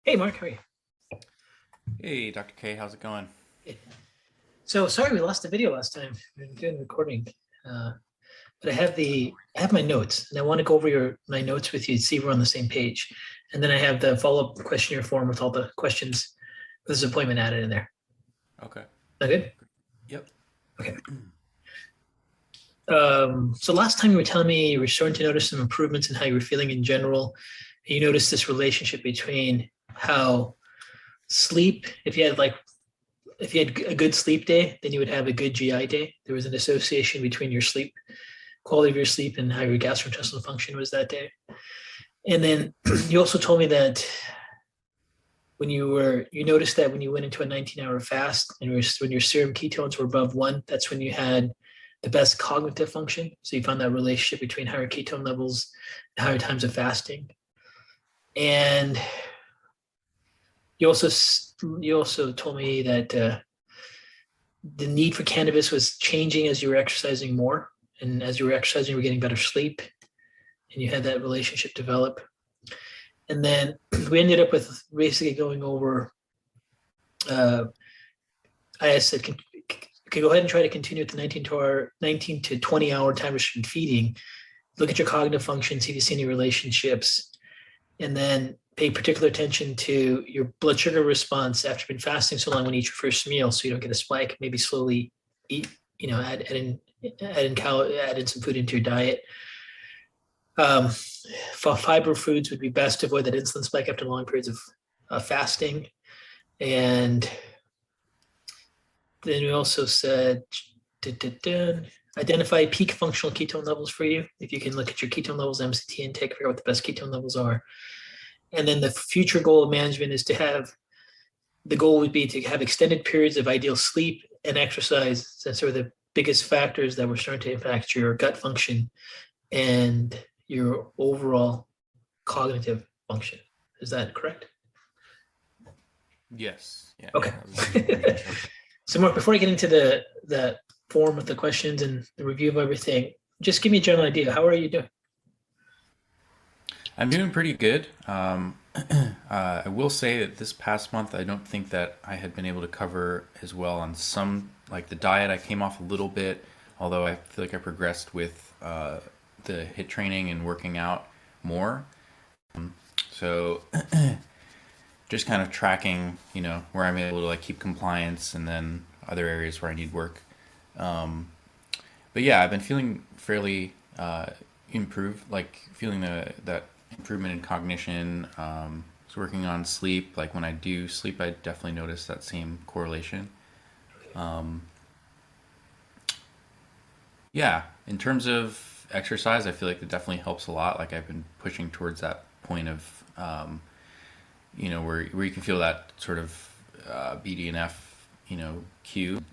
Hey, Mark, how are you? Hey, Dr. K, how's it going? Good. So sorry we lost the video last time. We were doing the recording, uh, but I have my notes, and I want to go over my notes with you to see we're on the same page. And then I have the follow-up questionnaire form with all the questions for this appointment added in there. Okay. That good? Yep. Okay. So last time you were telling me you were starting to notice some improvements in how you were feeling in general. You noticed this relationship between how sleep, if you had a good sleep day, then you would have a good GI day. There was an association between your sleep, quality of your sleep, and how your gastrointestinal function was that day. And then you also told me that you noticed that when you went into a 19-hour fast and when your serum ketones were above 1, that's when you had the best cognitive function. So you found that relationship between higher ketone levels and higher times of fasting. And you also told me that the need for cannabis was changing as you were exercising more, and as you were exercising, you were getting better sleep, and you had that relationship develop. And then we ended up with basically going over. I said, can go ahead and try to continue with the 19 to 20 hour time restricted feeding. Look at your cognitive function, see if you see any relationships, and then pay particular attention to your blood sugar response after you've been fasting so long when you eat your first meal, so you don't get a spike. Maybe slowly eat, add in some food into your diet. For fiber foods would be best to avoid that insulin spike after long periods of fasting. And then we also said, identify peak functional ketone levels for you. If you can look at your ketone levels, MCT intake, figure out what the best ketone levels are. And then the future goal of management is the goal would be to have extended periods of ideal sleep and exercise. That's sort of the biggest factors that were starting to impact your gut function and your overall cognitive function. Is that correct? Yes. Yeah. Okay. Yeah, So Mark, before I get into the form with the questions and the review of everything, just give me a general idea. How are you doing? I'm doing pretty good. I will say that this past month, I don't think that I had been able to cover as well on some, like the diet. I came off a little bit, although I feel like I progressed with the HIIT training and working out more. So just kind of tracking, where I'm able to like keep compliance and then other areas where I need work. But yeah, I've been feeling fairly improved, like feeling that improvement in cognition. Was working on sleep. Like when I do sleep, I definitely notice that same correlation. Um, yeah, in terms of exercise, I feel like it definitely helps a lot. Like I've been pushing towards that point of, where you can feel that sort of BDNF, cue,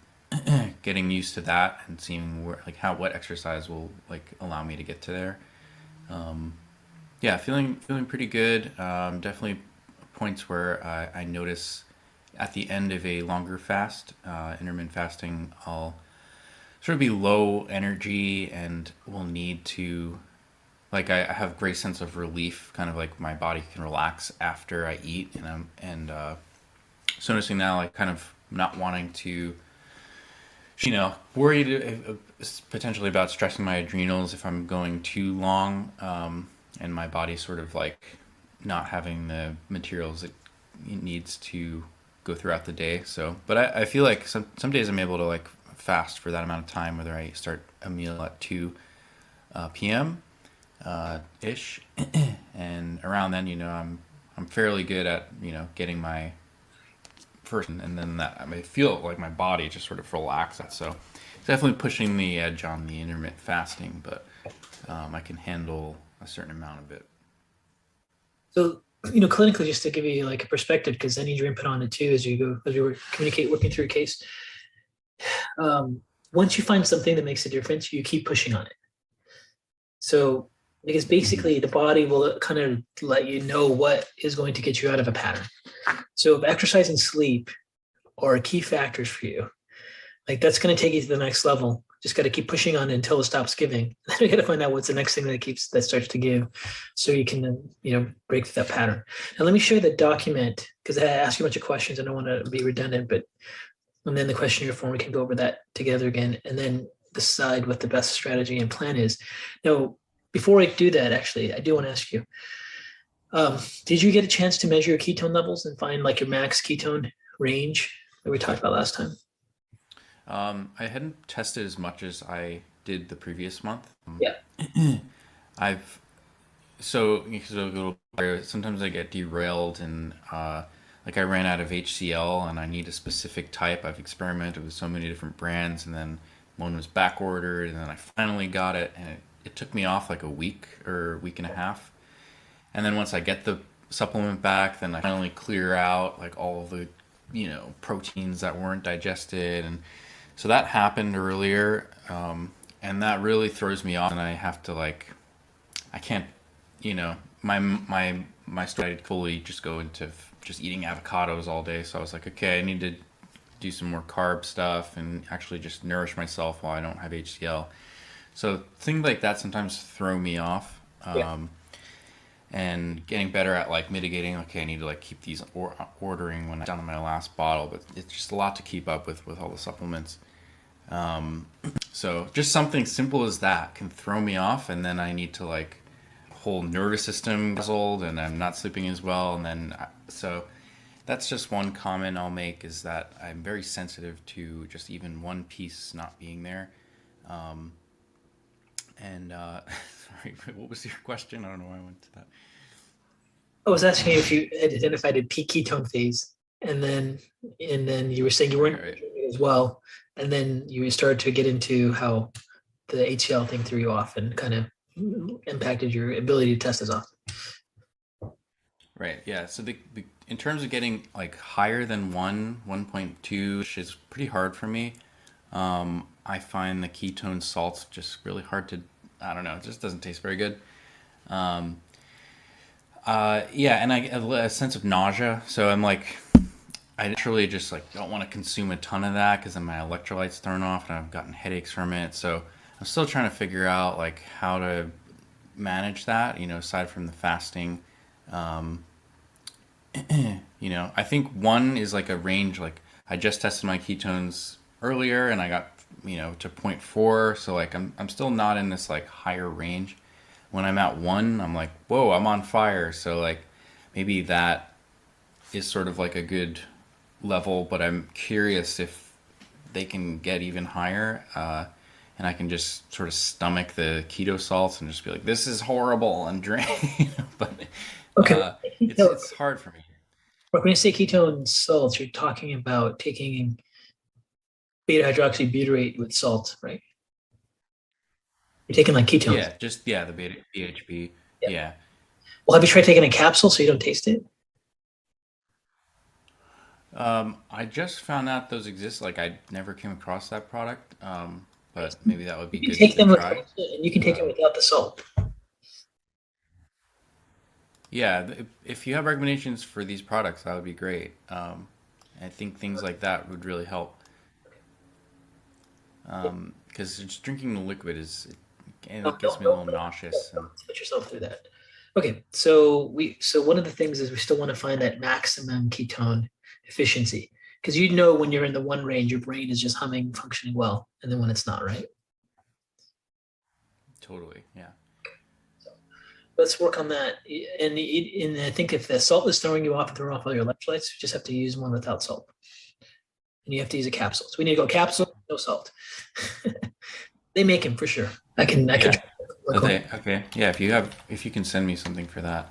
getting used to that and seeing what exercise will like allow me to get to there. Um, yeah, feeling pretty good. Definitely points where I notice at the end of a longer fast, intermittent fasting, I'll sort of be low energy and will need to like I have great sense of relief, kind of like my body can relax after I eat, and so noticing now like kind of not wanting to worried potentially about stressing my adrenals if I'm going too long, and my body sort of like not having the materials it needs to go throughout the day. So, but I feel like some days I'm able to like fast for that amount of time, whether I start a meal at 2 p.m. Ish, and around then, I'm fairly good at getting my first, and then that I may feel like my body just sort of relaxes. So it's definitely pushing the edge on the intermittent fasting, but I can handle a certain amount of it. So, clinically, just to give you like a perspective, because I need your input on it too as you working through a case. Once you find something that makes a difference, you keep pushing on it. So, because Hmm. basically the body will kind of let you know what is going to get you out of a pattern. So, if exercise and sleep are key factors for you, like that's going to take you to the next level. just got to keep pushing on until it stops giving. Then we got to find out what's the next thing that starts to give, so you can break through that pattern. Now let me show you the document, because I asked you a bunch of questions. I don't want to be redundant, but and then the questionnaire form, we can go over that together again, and then decide what the best strategy and plan is. Now, before I do that, actually, I do want to ask you, did you get a chance to measure your ketone levels and find like your max ketone range that we talked about last time? I hadn't tested as much as I did the previous month. Yeah. I've sometimes I get derailed and like I ran out of HCl and I need a specific type. I've experimented with so many different brands and then one was back ordered and then I finally got it and it took me off like a week or week and a half. And then once I get the supplement back, then I finally clear out like all of the, proteins that weren't digested. And so that happened earlier. And that really throws me off and I have to like, I can't, my strategy fully just go into just eating avocados all day. So I was like, okay, I need to do some more carb stuff and actually just nourish myself while I don't have HCl. So things like that sometimes throw me off. Yeah. And getting better at like mitigating, okay, I need to like keep these ordering when I'm down to my last bottle, but it's just a lot to keep up with all the supplements. So just something simple as that can throw me off, and then I need to like whole nervous system puzzled, and I'm not sleeping as well, and then so that's just one comment I'll make, is that I'm very sensitive to just even one piece not being there. Sorry, what was your question? I don't know why I went to that. I was asking you if you had identified a peak ketone phase, and then you were saying you weren't Right. as well, and then you started to get into how the HCl thing threw you off and kind of impacted your ability to test as often. Right. Yeah. So the in terms of getting like higher than 1.2, which is pretty hard for me. I find the ketone salts just really hard to, I don't know, it just doesn't taste very good. Yeah, and I get a sense of nausea. So I'm like, I naturally just like don't want to consume a ton of that because then my electrolytes thrown off and I've gotten headaches from it. So I'm still trying to figure out like how to manage that, aside from the fasting. I think one is like a range, like I just tested my ketones earlier and I got, to 0.4. So like I'm still not in this like higher range. When I'm at 1, I'm like, whoa, I'm on fire. So like maybe that is sort of like a good level, but I'm curious if they can get even higher. And I can just sort of stomach the keto salts and just be like, this is horrible and drain. But Okay. it's hard for me. When you say ketone salts, you're talking about taking beta hydroxybutyrate with salt, right? You're taking like ketones. The beta BHB. Yeah. Yeah. Well, have you tried taking a capsule so you don't taste it? I just found out those exist. Like I never came across that product. But maybe that would be You can good take to them with try. and you can take them without the salt. Yeah, if you have recommendations for these products, that would be great. I think things like that would really help. Because just drinking the liquid it gets me a little nauseous. And Don't put yourself through that. Okay, so one of the things is we still want to find that maximum ketone efficiency, because when you're in the one range, your brain is just humming, functioning well, and then when it's not, right? totally, yeah. So let's work on that. And I think if the salt is throwing you off and throwing off all your electrolytes, you just have to use one without salt, and you have to use a capsule. So we need to go capsule, no salt. They make them for sure. I can Yeah. work on. Okay. Yeah. If you can send me something for that.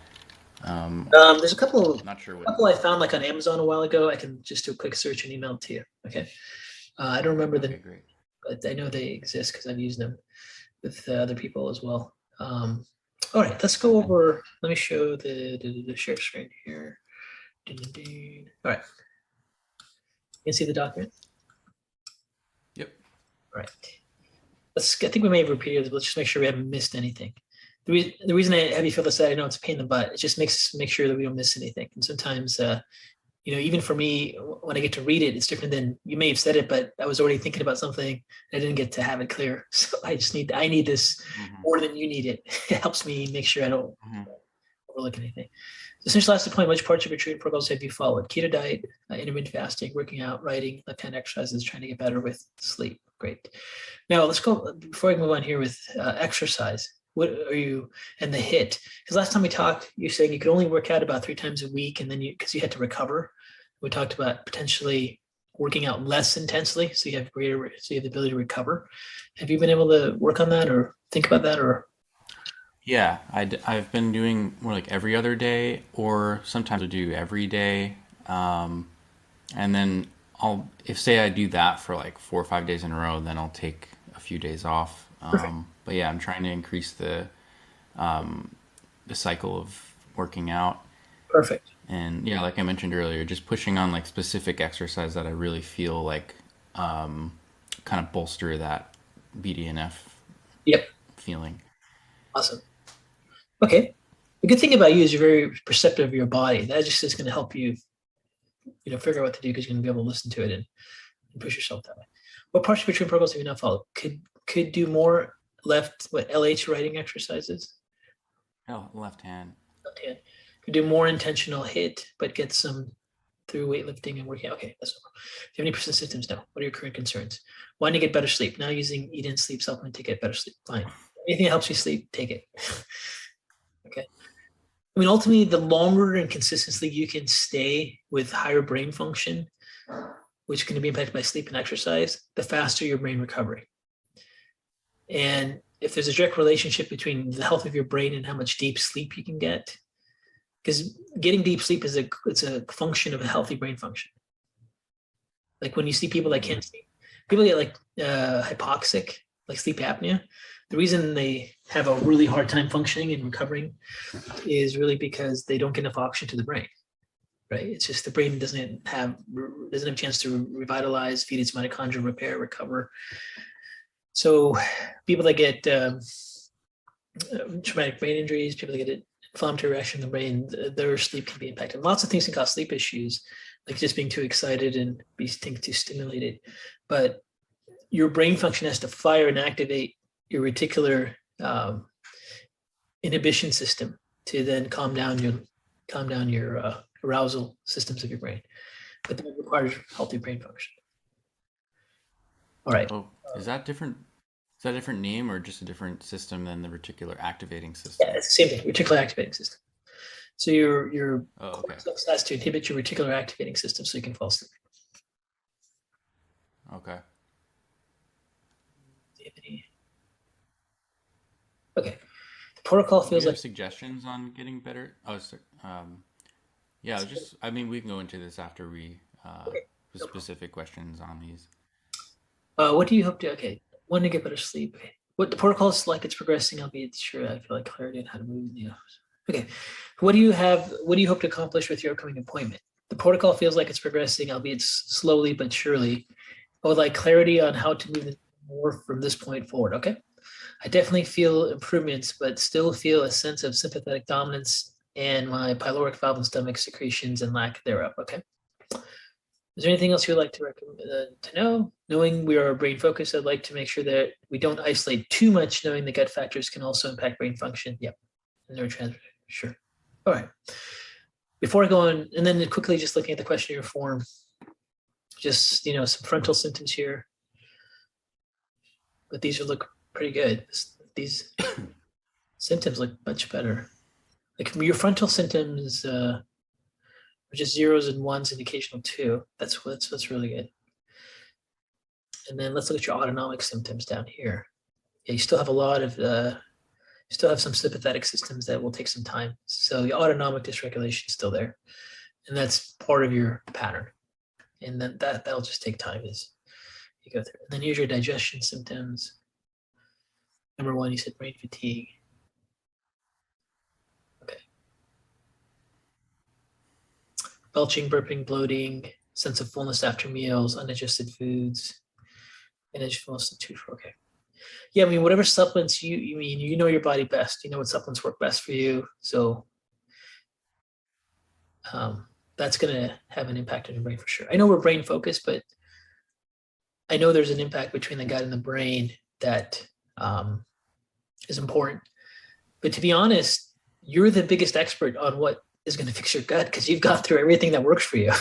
There's a couple Not sure what. I found like on Amazon a while ago. I can just do a quick search and email it to you. Okay. I don't remember Okay, the, great. but I know they exist because I've used them with other people as well. All right, let's go over. Let me show the share screen here. All right, you can see the document. Yep. All right. I think we may have repeated this, but let's just make sure we haven't missed anything. The reason I have you fill this out, I know it's a pain in the butt. It just makes sure that we don't miss anything. And sometimes even for me, when I get to read it, it's different than you may have said it, but I was already thinking about something. I didn't get to have it clear. So I need this Hmm. more than you need it. It helps me make sure I don't Hmm. overlook anything. Essentially, last point, which parts of your treatment protocols have you followed? Keto diet, intermittent fasting, working out, writing, left-hand exercises, trying to get better with sleep. Great. Now let's go, before I move on here with exercise. What are you, and the hit? Because last time we talked, you're saying you could only work out about 3 times a week, and then because you had to recover. We talked about potentially working out less intensely, so you have the ability to recover. Have you been able to work on that, or think about that, or? Yeah, I've been doing more like every other day, or sometimes I do every day. Um, and then if say I do that for like 4 or 5 days in a row, then I'll take a few days off. Perfect. But yeah, I'm trying to increase the cycle of working out. Perfect. And yeah, like I mentioned earlier, just pushing on like specific exercise that I really feel like kind of bolster that BDNF Yep. feeling. Awesome. Okay. The good thing about you is you're very perceptive of your body. That just is going to help you, figure out what to do because you're going to be able to listen to it and push yourself that way. What parts of your training protocols have you not followed? Could do more LH writing exercises. Oh, left hand. Left hand. Could do more intentional hit, but get some through weightlifting and working out. Okay, that's no. Do you have any persistent symptoms? No. What are your current concerns? Wanting to get better sleep. Now using eat in sleep supplement to get better sleep. Fine. Anything that helps you sleep, take it. Okay. I mean, ultimately, the longer and consistently you can stay with higher brain function, which can be impacted by sleep and exercise, the faster your brain recovery. And if there's a direct relationship between the health of your brain and how much deep sleep you can get, because getting deep sleep it's a function of a healthy brain function. Like when you see people that Hmm. can't sleep, people get like hypoxic, like sleep apnea. The reason they have a really hard time functioning and recovering is really because they don't get enough oxygen to the brain. Right? It's just the brain doesn't have a chance to revitalize, feed its mitochondria, repair, recover. So people that get traumatic brain injuries, people that get inflammatory reaction in the brain, their sleep can be impacted. Lots of things can cause sleep issues, like just being too excited and being too stimulated. But your brain function has to fire and activate your reticular inhibition system to then calm down your arousal systems of your brain. But that requires healthy brain function. All right. Oh, is that different? Is that a different name or just a different system than the reticular activating Yeah, system? it's the same thing. Reticular activating system. So your Oh, okay. cortex has to inhibit your reticular activating system so you can fall asleep. Okay. Okay. The protocol Do feels you like have suggestions on getting better? Oh, sorry. Yeah, just, I mean, we can go into this after we, okay. with No problem. specific questions on these. What do you hope to? Okay, want to get better sleep. Okay. What the protocol is like? It's progressing. Albeit sure, I feel like clarity on how to move in the office. Okay. What do you have? What do you hope to accomplish with your upcoming appointment? The protocol feels like it's progressing, albeit slowly but surely. I would like clarity on how to move more from this point forward. Okay. I definitely feel improvements, but still feel a sense of sympathetic dominance and my pyloric valve and stomach secretions and lack thereof. Okay. Is there anything else you'd like to recommend to know? Knowing we are brain focused, I'd like to make sure that we don't isolate too much, knowing the gut factors can also impact brain function. Yep. Neurotransmitter. Sure. All right. Before I go on, and then quickly just looking at the questionnaire form, just some frontal symptoms here, but these look pretty good. These symptoms look much better. Like your frontal symptoms, which is zeros and ones, indicational two. That's really good. And then let's look at your autonomic symptoms down here. Yeah, you still have a lot of you still have some sympathetic systems that will take some time. So your autonomic dysregulation is still there, and that's part of your pattern. And then that'll just take time as you go through. And then here's your digestion symptoms. Number one, you said brain fatigue. Okay. Belching, burping, bloating, sense of fullness after meals, undigested foods, energy fullness and tooth. Okay. Yeah, I mean, whatever supplements you mean, you know your body best. You know what supplements work best for you. So that's going to have an impact on your brain for sure. I know we're brain focused, but I know there's an impact between the gut and the brain that is important. But to be honest, you're the biggest expert on what is going to fix your gut because you've gone through everything that works for you.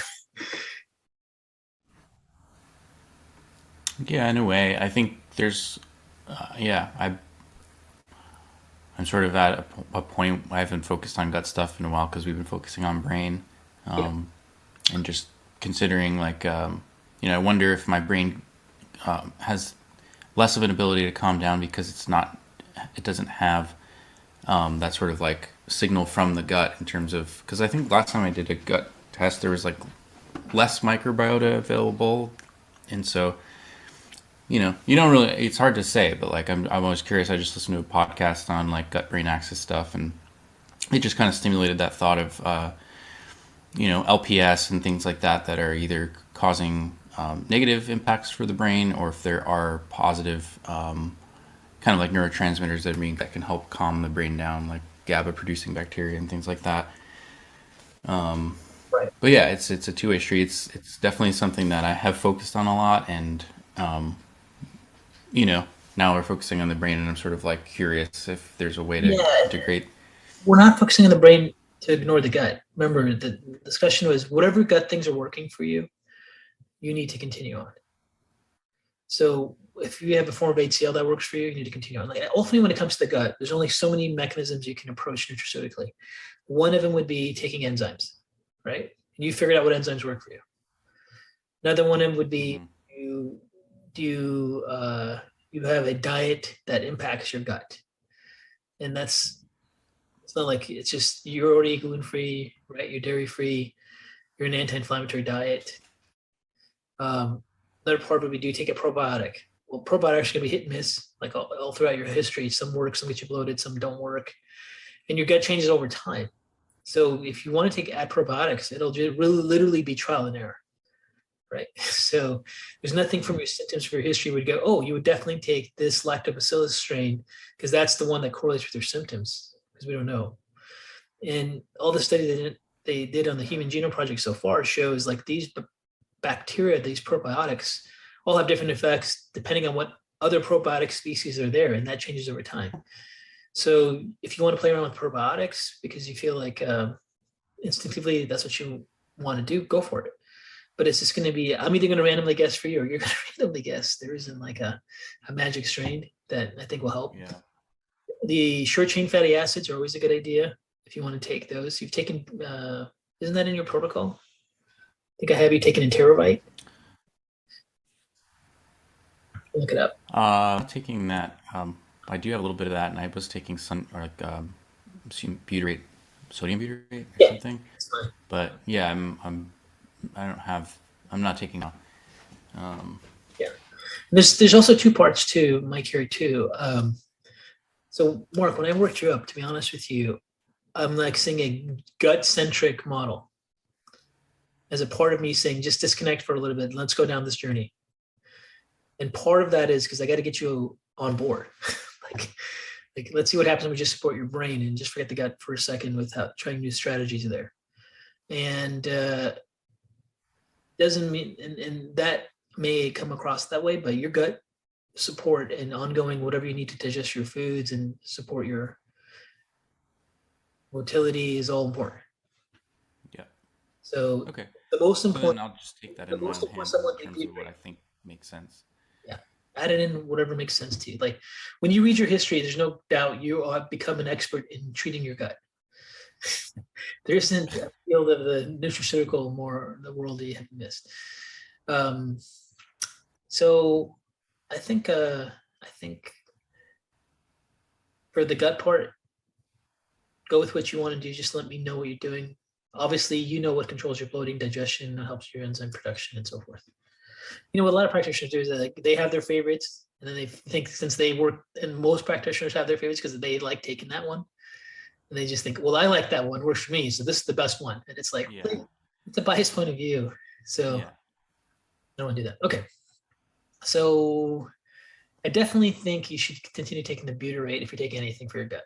Yeah, in a way, I think there's, yeah, I'm sort of at a point I haven't focused on gut stuff in a while because we've been focusing on brain, Yeah. and just considering like, I wonder if my brain has less of an ability to calm down because it doesn't have that sort of like signal from the gut in terms of, because I think last time I did a gut test, there was like less microbiota available, and so you don't really. It's hard to say, but like I'm always curious. I just listened to a podcast on like gut brain axis stuff, and it just kind of stimulated that thought of LPS and things like that are either causing negative impacts for the brain, or if there are positive kind of like neurotransmitters that can help calm the brain down, like GABA producing bacteria and things like that. Right. But yeah, it's a two-way street. It's definitely something that I have focused on a lot, and now we're focusing on the brain, and I'm sort of like curious if there's a way to Yeah. integrate. We're not focusing on the brain to ignore the gut. Remember, the discussion was whatever gut things are working for you, you need to continue on. So if you have a form of HCl that works for you, you need to continue on. Like ultimately, when it comes to the gut, there's only so many mechanisms you can approach nutraceutically. One of them would be taking enzymes, right? And you figured out what enzymes work for you. Another one of them would be Mhm. you you have a diet that impacts your gut, and it's not like it's just you're already gluten free, right? You're dairy free. You're an anti-inflammatory diet. Um, Another part would be do you take a probiotic? Well, probiotics are going to be hit and miss, like all throughout your history. Some work, some get you bloated, some don't work, and your gut changes over time. So if you want to add probiotics, it'll just really literally be trial and error, right? So there's nothing from your symptoms for your history would go, oh, you would definitely take this lactobacillus strain because that's the one that correlates with your symptoms because we don't know. And all the study they did on the Human Genome Project so far shows like these bacteria, these probiotics, all have different effects depending on what other probiotic species are there, and that changes over time. So if you want to play around with probiotics because you feel like instinctively that's what you want to do, go for it. But it's just going to be, I'm either going to randomly guess for you or you're going to randomly guess. There isn't like a magic strain that I think will help. Yeah. The short chain fatty acids are always a good idea if you want to take those. You've taken, isn't that in your protocol? I think I have you taken Enterovite. Look it up. Taking that. I do have a little bit of that, and I was taking some or like butyrate, sodium butyrate or Yeah, something. that's fine. But yeah, I don't have. I'm not taking. Yeah. There's also two parts to Mike here too. So Mark, when I worked you up, to be honest with you, I'm like seeing a gut centric model as a part of me saying just disconnect for a little bit. Let's go down this journey. And part of that is because I got to get you on board. like, let's see what happens when we just support your brain and just forget the gut for a second without trying new strategies there. And doesn't mean, and that may come across that way, but your gut support and ongoing whatever you need to digest your foods and support your motility is all important. Yeah. So Okay. the most So then important, I'll just take that the in my most own important hands someone in can terms be. of what I think makes sense. Yeah. Add it in whatever makes sense to you. Like when you read your history, there's no doubt you have become an expert in treating your gut. There isn't a field of the nutraceutical more the world that you have missed. Um, so I think for the gut part, go with what you want to do. Just let me know what you're doing. Obviously, you know what controls your bloating, digestion, helps your enzyme production, and so forth. You know what a lot of practitioners do is that like, they have their favorites, and then they think since they work, and most practitioners have their favorites because they like taking that one, and they just think, well, I like that one, works for me, so this is the best one. And it's like, Yeah. really? It's a biased point of view. So Yeah. I don't want to do that. Okay. So I definitely think you should continue taking the butyrate if you're taking anything for your gut.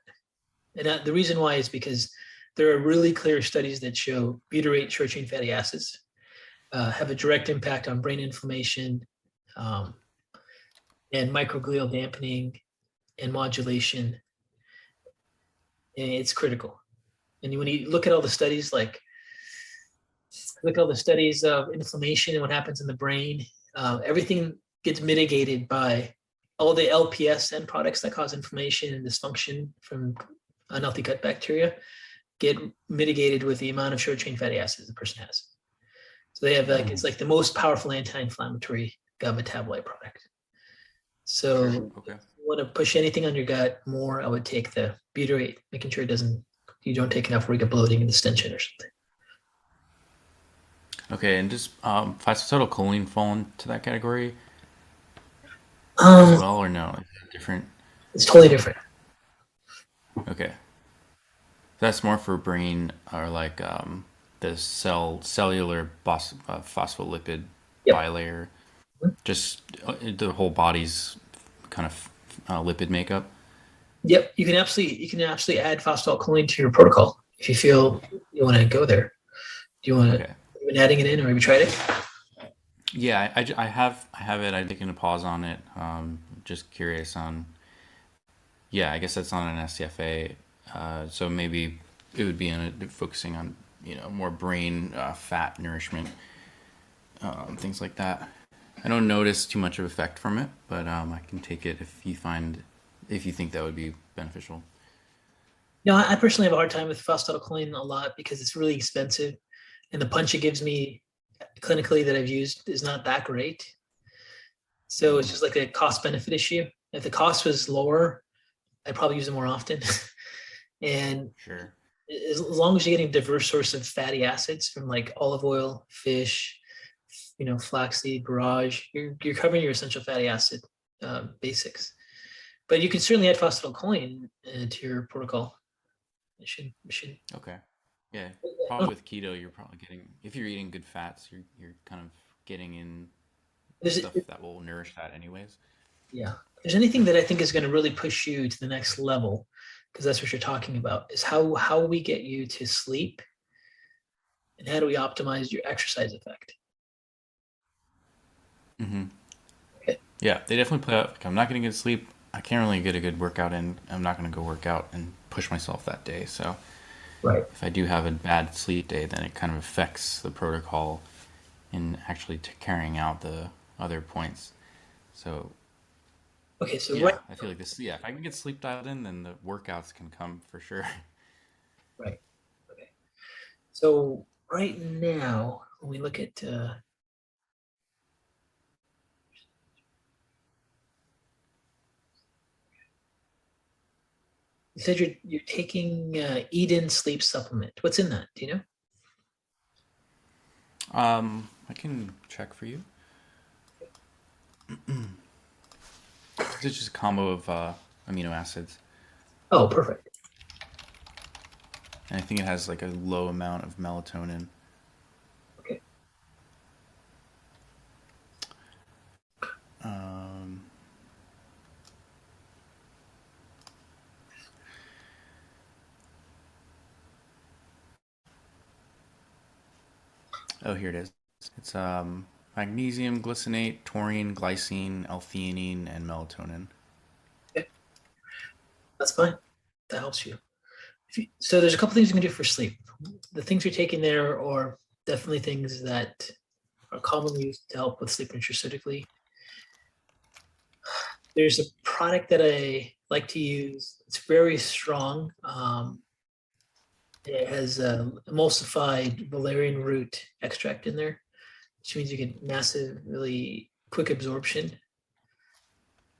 And the reason why is because there are really clear studies that show butyrate short chain fatty acids have a direct impact on brain inflammation um, and microglial dampening and modulation. And it's critical. And when you look at all the studies, like look at all the studies of inflammation and what happens in the brain, everything gets mitigated by all the LPS end products that cause inflammation and dysfunction from unhealthy gut bacteria get mitigated with the amount of short chain fatty acids the person has. So they have like, it's like the most powerful anti-inflammatory gut metabolite product. So Okay. if you want to push anything on your gut more, I would take the butyrate, making sure you don't take enough where you get bloating and distension or something. Okay, and does phosphatidylcholine fall into that category as Um, well, or no? Is it different? it's totally different. Okay, that's more for brain or like the cellular phospholipid Yep. bilayer, just the whole body's kind of lipid makeup. Yep. You can absolutely add phosphatidylcholine to your protocol if you feel you want to go there. Do you want to, Okay. you been adding it in or have you tried it? Yeah, I have it. I've taken a pause on it. Just curious on. Yeah, I guess that's on an SCFA. So maybe it would be focusing on more brain fat nourishment, things like that. I don't notice too much of effect from it, but I can take it if you think that would be beneficial. No, I personally have a hard time with phosphatidylcholine a lot because it's really expensive, and the punch it gives me clinically that I've used is not that great. So it's just like a cost benefit issue. If the cost was lower, I'd probably use it more often. And Sure. as long as you're getting a diverse source of fatty acids from like olive oil, fish, flaxseed, borage, you're covering your essential fatty acid basics. But you can certainly add phosphatidylcholine to your protocol. It should. Okay. Yeah. Probably with keto, you're probably getting if you're eating good fats, you're kind of getting in There's, stuff that will nourish that anyways. yeah. If there's anything that I think is going to really push you to the next level, because that's what you're talking about, is how we get you to sleep and how do we optimize your exercise effect. Hmm. Okay. Yeah, they definitely play out. Like, I'm not going to get sleep. I can't really get a good workout in. I'm not going to go work out and push myself that day. So Right. if I do have a bad sleep day, then it kind of affects the protocol in actually carrying out the other points. So Okay. So right. yeah, I feel like this. Yeah, if I can get sleep dialed in, then the workouts can come for sure. Right. Okay. So right now, when we look at you said you're taking Eden sleep supplement. What's in that? Do you know? I can check for you. It's just a combo of amino acids, Oh, perfect. and I think it has like a low amount of melatonin. Okay. Um, oh, here it is. It's magnesium, glycinate, taurine, glycine, L-theanine, and melatonin. Okay. That's fine. That helps you. So there's a couple things you can do for sleep. The things you're taking there are definitely things that are commonly used to help with sleep intracerebrally. There's a product that I like to use. It's very strong. It has emulsified valerian root extract in there, which means you get massive, really quick absorption.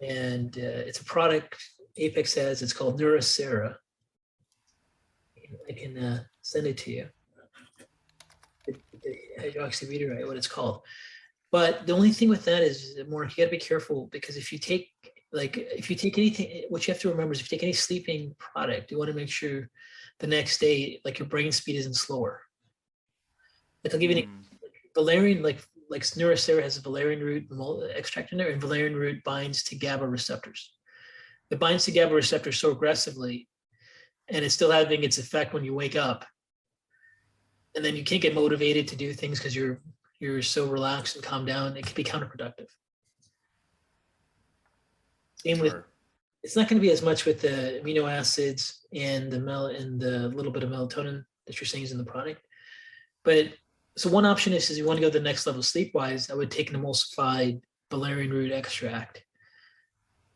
And it's a product Apex has. It's called Neuracera. I can send it to you. Hydroxybutyrate, what it's called. But the only thing with that is, Mark, you got to be careful because if you take anything, what you have to remember is if you take any sleeping product, you want to make sure the next day, like your brain speed isn't slower. Like I'll give you an Mm, valerian, like Neuracera has a valerian root extract in there, and valerian root binds to GABA receptors. It binds to GABA receptors so aggressively and it's still having its effect when you wake up. And then you can't get motivated to do things because you're so relaxed and calmed down. It can be counterproductive. Same with, Sure. it's not going to be as much with the amino acids and the little bit of melatonin that you're saying is in the product. But so one option is you want to go to the next level sleep wise, I would take an emulsified valerian root extract.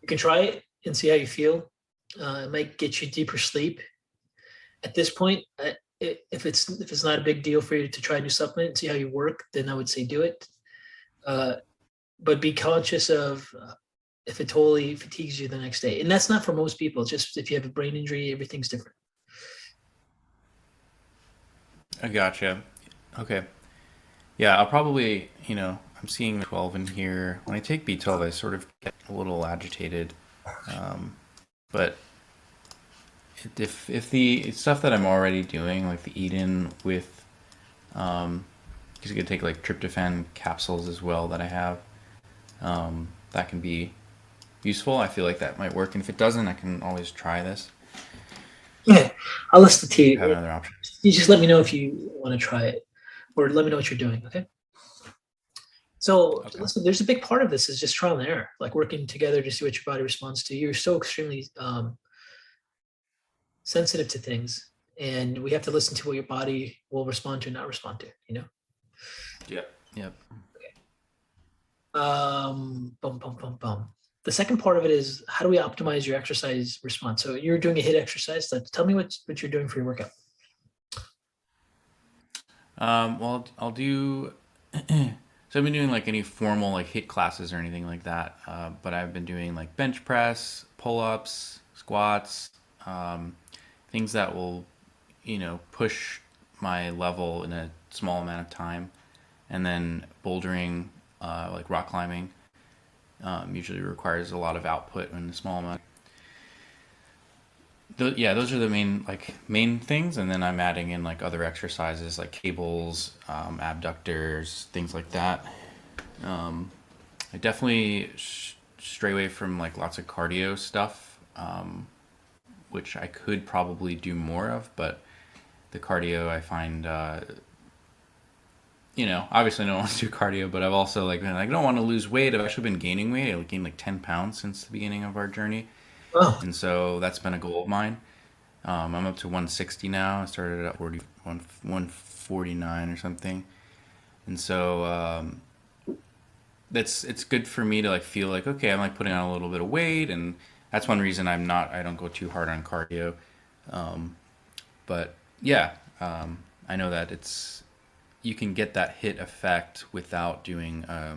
You can try it and see how you feel. It might get you deeper sleep. At this point, if it's not a big deal for you to try a new supplement and see how you work, then I would say do it. But be conscious of if it totally fatigues you the next day. And that's not for most people. It's just if you have a brain injury, everything's different. I gotcha. Okay. Yeah, I'll probably, I'm seeing 12 in here. When I take B12, I sort of get a little agitated. But if the stuff that I'm already doing, like the eat-in with, because you could take like tryptophan capsules as well that I have, that can be useful. I feel like that might work. And if it doesn't, I can always try this. Yeah, I'll listen to Have you. another option. You just let me know if you want to try it, or let me know what you're doing. Okay. So Okay. listen, there's a big part of this is just trial and error, like working together to see what your body responds to. You're so extremely sensitive to things, and we have to listen to what your body will respond to and not respond to. Yep. Yep. Bum, bum, bum, bum. The second part of it is how do we optimize your exercise response? So you're doing a HIIT exercise. So tell me what you're doing for your workout. Well, I'll do. So I've been doing like any formal like HIIT classes or anything like that, but I've been doing like bench press, pull-ups, squats, things that will, push my level in a small amount of time, and then bouldering, like rock climbing, usually requires a lot of output in a small amount. Yeah, those are the main things, and then I'm adding in like other exercises like cables, abductors, things like that. I definitely stray away from like lots of cardio stuff, which I could probably do more of, but the cardio I find, obviously I don't want to do cardio, but I've also like been like, I don't want to lose weight. I've actually been gaining weight. I've gained like 10 pounds since the beginning of our journey. Oh, And so that's been a goal of mine. I'm up to 160 now. I started at 149 or something. And so it's good for me to like feel like, okay, I'm like putting on a little bit of weight, and that's one reason I don't go too hard on cardio. But yeah, I know that you can get that hit effect without doing a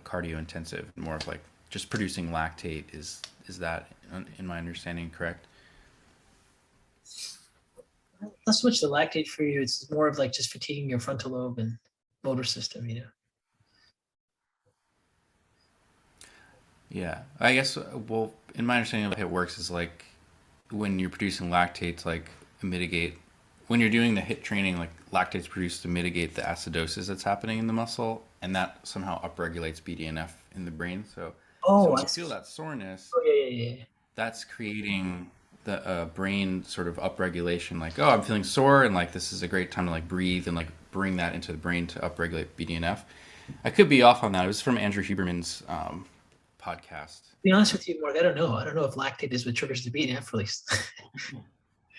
cardio intensive. More of like just producing lactate is that, in my understanding, correct? not so much the lactate for you. It's more of like just fatiguing your frontal lobe and motor system. Yeah, I guess. Well, in my understanding of how it works is like when you're producing lactates, like mitigate when you're doing the hit training, like lactates produced to mitigate the acidosis that's happening in the muscle, and that somehow upregulates BDNF in the brain. So Oh, when I you feel see. that soreness, Oh, yeah. that's creating the brain sort of upregulation. Like, oh, I'm feeling sore, and like this is a great time to like breathe and like bring that into the brain to upregulate BDNF. I could be off on that. It was from Andrew Huberman's podcast. To be honest with you, Mark, I don't know. I don't know if lactate is what triggers the BDNF release.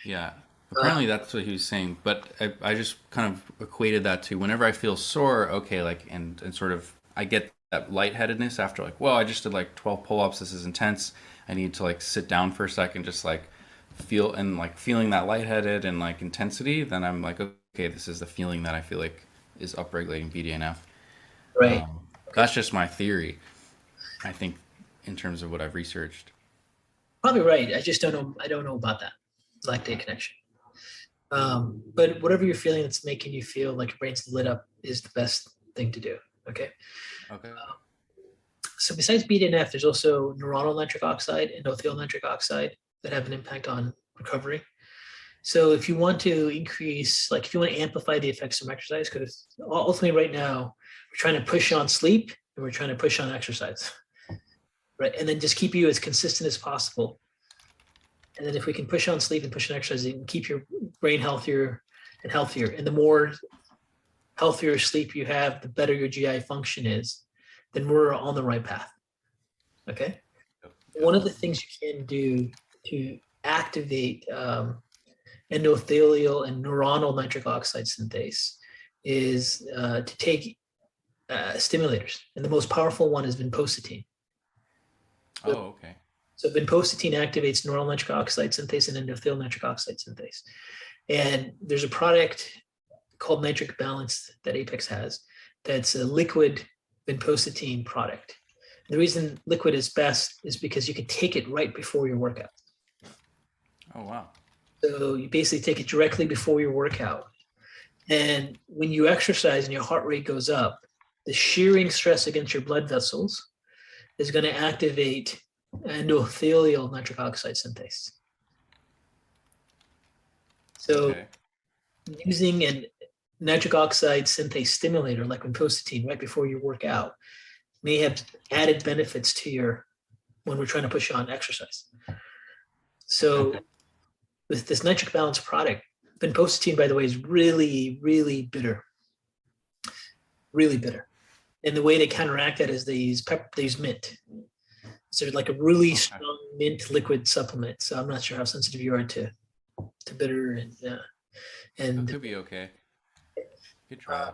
Yeah, uh, apparently that's what he was saying. But I just kind of equated that to whenever I feel sore, okay, like and sort of I get that lightheadedness after like, well, I just did like 12 pull-ups. This is intense. I need to like sit down for a second, just like feel and like feeling that lightheaded and like intensity. Then I'm like, okay, this is the feeling that I feel like is upregulating BDNF. right. Um, Okay. that's just my theory. I think in terms of what I've researched. Probably right. I just don't know. I don't know about that lactate connection. But whatever you're feeling that's making you feel like your brain's lit up is the best thing to do. Okay. Okay. So besides BDNF, there's also neuronal nitric oxide and endothelial nitric oxide that have an impact on recovery. So if you want to increase, like if you want to amplify the effects of exercise, because ultimately right now we're trying to push on sleep and we're trying to push on exercise, right? And then just keep you as consistent as possible. And then if we can push on sleep and push on exercise, you can keep your brain healthier and healthier. And the more healthier sleep you have, the better your GI function is, then we're on the right path. Okay. Yep. One of the things you can do to activate endothelial and neuronal nitric oxide synthase is to take stimulators. And the most powerful one is vinpocetine. Oh, okay. So vinpocetine activates neural nitric oxide synthase and endothelial nitric oxide synthase. And there's a product called Nitric Balance that Apex has that's a liquid vinpocetine product. The reason liquid is best is because you can take it right before your workout. Oh, wow. So you basically take it directly before your workout. And when you exercise and your heart rate goes up, the shearing stress against your blood vessels is going to activate endothelial nitric oxide synthase. So Okay. using a nitric oxide synthase stimulator like vinpocetine right before you work out may have added benefits to your when we're trying to push on exercise. So with this nitric balance product, vinpocetine, by the way, is really, really bitter. Really bitter. And the way they counteract that is they use mint. So like a really strong mint liquid supplement. So I'm not sure how sensitive you are to bitter and It could be okay. Good try.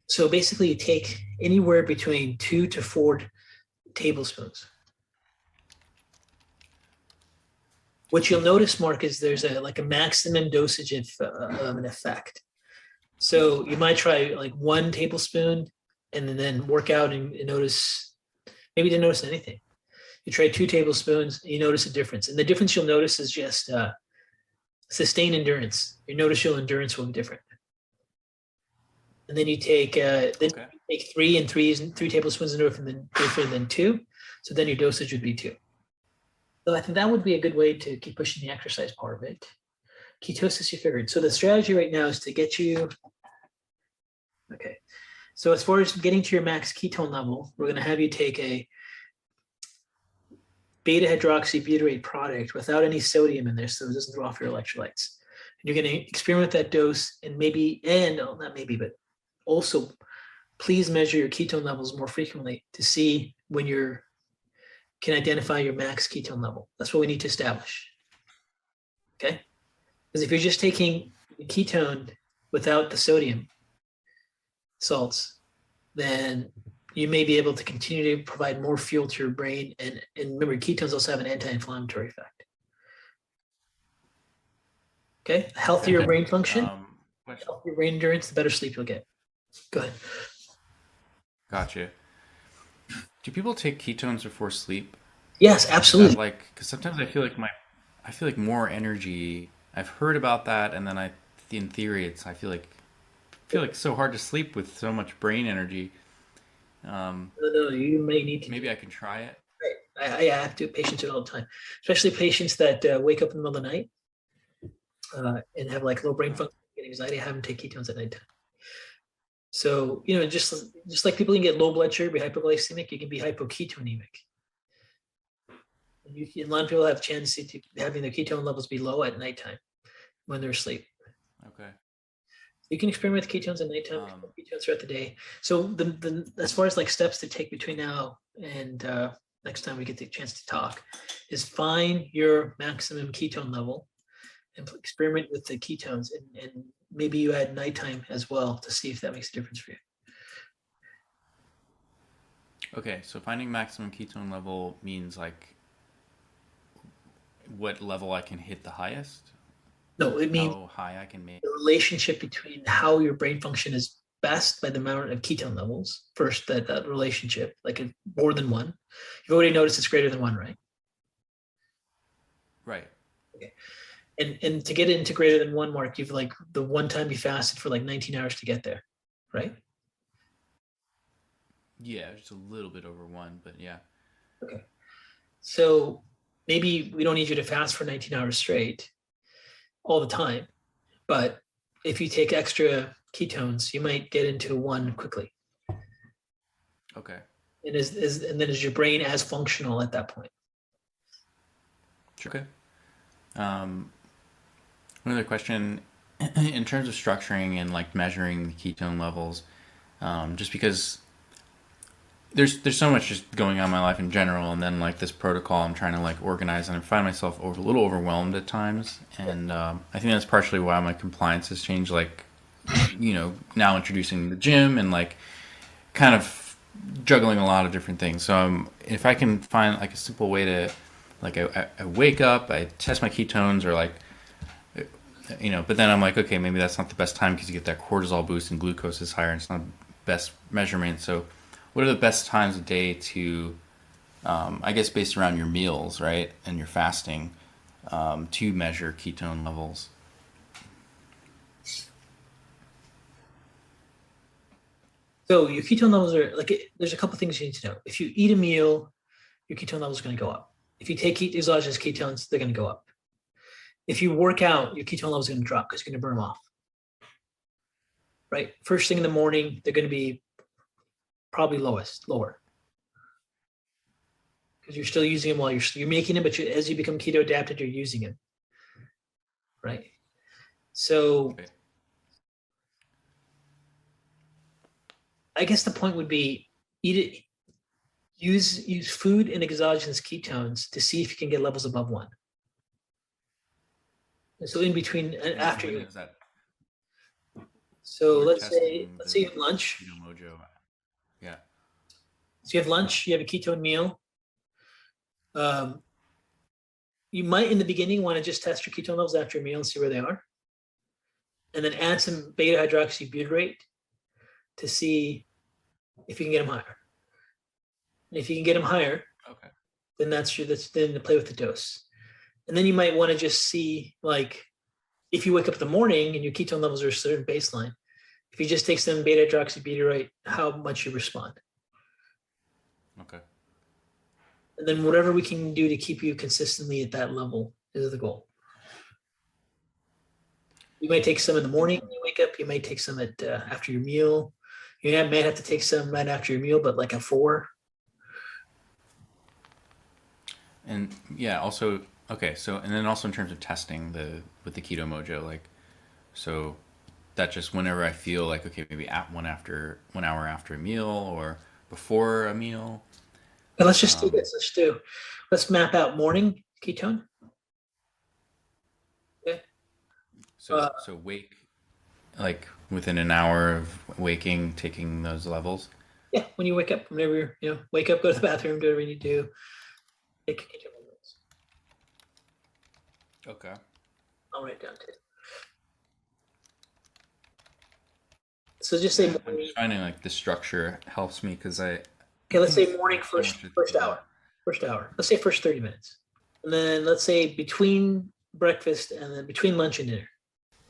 So basically you take anywhere between 2 to 4 tablespoons. What you'll notice, Mark, is there's a maximum dosage of an effect. So you might try like 1 tablespoon and then work out and notice, maybe you didn't notice anything. You try 2 tablespoons, and you notice a difference. And the difference you'll notice is just sustained endurance. You notice your endurance will be different. And then you take take 3 tablespoons of endorphin, then 2. So then your dosage would be 2. So I think that would be a good way to keep pushing the exercise part of it. Ketosis, you figured. So the strategy right now is to get you. Okay. So as far as getting to your max ketone level, we're going to have you take a beta hydroxybutyrate product without any sodium in there, so it doesn't throw off your electrolytes. And you're going to experiment with that dose, and also please measure your ketone levels more frequently to see when you can identify your max ketone level. That's what we need to establish. Okay? Because if you're just taking ketone without the sodium salts, then you may be able to continue to provide more fuel to your brain. And remember, ketones also have an anti-inflammatory effect. Okay? Healthier brain function, healthier brain endurance, the better sleep you'll get. Go ahead. Gotcha. Do people take ketones before sleep? Yes, absolutely. Because sometimes I feel like more energy. I've heard about that, and then in theory, I feel like it's so hard to sleep with so much brain energy. No, you may need to. Maybe I can try it. Right. I have to patients do it all the time, especially patients that wake up in the middle of the night and have like low brain function, get anxiety. I have them take ketones at nighttime. So just like people can get low blood sugar, be hypoglycemic, you can be hypoketonemia. A lot of people have a chance to having their ketone levels be low at nighttime when they're asleep. Okay. You can experiment with ketones at nighttime, ketones throughout the day. So the as far as like steps to take between now and next time we get the chance to talk, is find your maximum ketone level and experiment with the ketones, and maybe you add nighttime as well to see if that makes a difference for you. Okay, so finding maximum ketone level means like what level I can hit the highest? No, it means how high I can make. The relationship between how your brain function is best by the amount of ketone levels. First, that relationship, like more than 1. You've already noticed it's greater than 1, right? Right. Okay. And to get into greater than 1, Mark, you've like the one time you fasted for like 19 hours to get there, right? Yeah, just a little bit over 1, but yeah. Okay. So maybe we don't need you to fast for 19 hours straight all the time, but if you take extra ketones, you might get into 1 quickly. Okay. And then is your brain as functional at that point? Okay. Um, Another question, in terms of structuring and like measuring the ketone levels, just because there's so much just going on in my life in general, and then like this protocol I'm trying to like organize, and I find myself a little overwhelmed at times, and I think that's partially why my compliance has changed. Like, now introducing the gym and like kind of juggling a lot of different things. So if I can find like a simple way to like I wake up, I test my ketones, or like but then I'm like, okay, maybe that's not the best time because you get that cortisol boost and glucose is higher and it's not the best measurement. So what are the best times of day to, I guess based around your meals, right, and your fasting, to measure ketone levels? So your ketone levels are like, there's a couple things you need to know. If you eat a meal, your ketone levels are going to go up. If you take exogenous ketones, they're going to go up. If you work out, your ketone levels are going to drop because you're going to burn them off. Right? First thing in the morning, they're going to be probably lower, because you're still using them while you're making them, but as you become keto adapted, you're using them. Right? So Okay. I guess the point would be eat it, use food and exogenous ketones to see if you can get levels above 1. And so in between, And after when you, is that so you're let's say testing you the have lunch. Keto Mojo? Yeah. So you have lunch, you have a ketone meal. Um, you might in the beginning want to just test your ketone levels after your meal and see where they are, and then add some beta hydroxybutyrate to see if you can get them higher. And if you can get them higher, Okay. then that's then to play with the dose. And then you might want to just see, like, if you wake up in the morning and your ketone levels are a certain baseline, if you just take some beta hydroxybutyrate, how much you respond. Okay. And then whatever we can do to keep you consistently at that level is the goal. You might take some in the morning when you wake up. You might take some at after your meal. You might have to take some right after your meal, but like a 4. And yeah, also okay. So and then also in terms of testing the with the Keto Mojo, like so that just whenever I feel like okay, maybe at 1 hour after a meal or before a meal. But let's just do Um, this. Let's map out morning ketone. Okay. so wake like within an hour of waking, taking those levels. Yeah, when you wake up, whenever wake up, go to the bathroom, do whatever you need to do. Take ketone levels. Okay. I'll write it down too. So just say Yeah, I'm morning. just finding like the structure helps me because I Okay, let's say morning so much to think first about. hour. First hour. Let's say first 30 minutes. And then let's say between breakfast and then between lunch and dinner.